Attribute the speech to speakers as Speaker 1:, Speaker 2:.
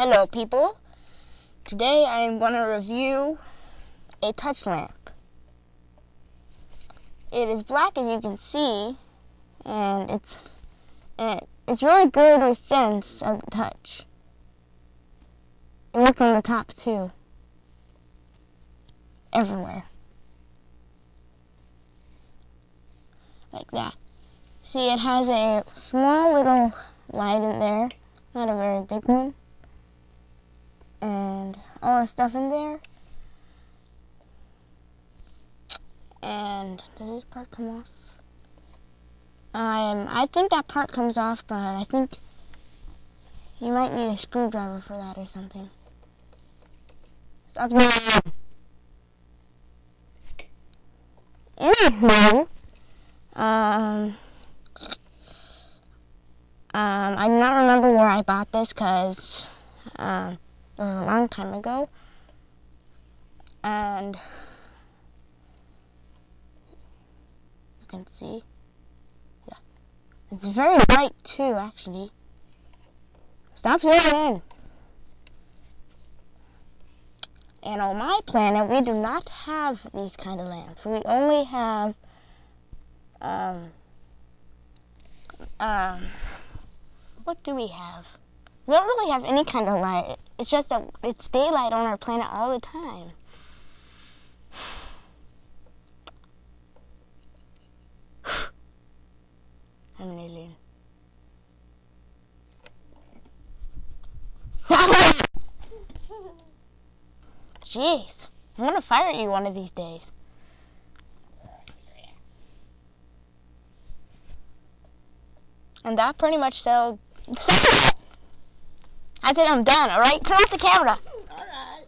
Speaker 1: Hello people, today I am going to review a touch lamp. It is black as you can see, and it's really good with sense of touch. It works on the top too, everywhere, like that. See, it has a small little light in there, not a very big one. And all the stuff in there. And does this part come off? I think that part comes off, but I think you might need a screwdriver for that or something. Stop. Anywho, I do not remember where I bought this because it was a long time ago, and you can see, yeah, it's very bright too, actually. Stop zooming in. And on my planet, we do not have these kind of lamps. We only have, what do we have? We don't really have any kind of light. It's just that it's daylight on our planet all the time. I'm an alien. Stop! Jeez, I'm gonna fire you one of these days. And that pretty much sells. Stop! I said I'm done, alright? Turn off the camera. Alright.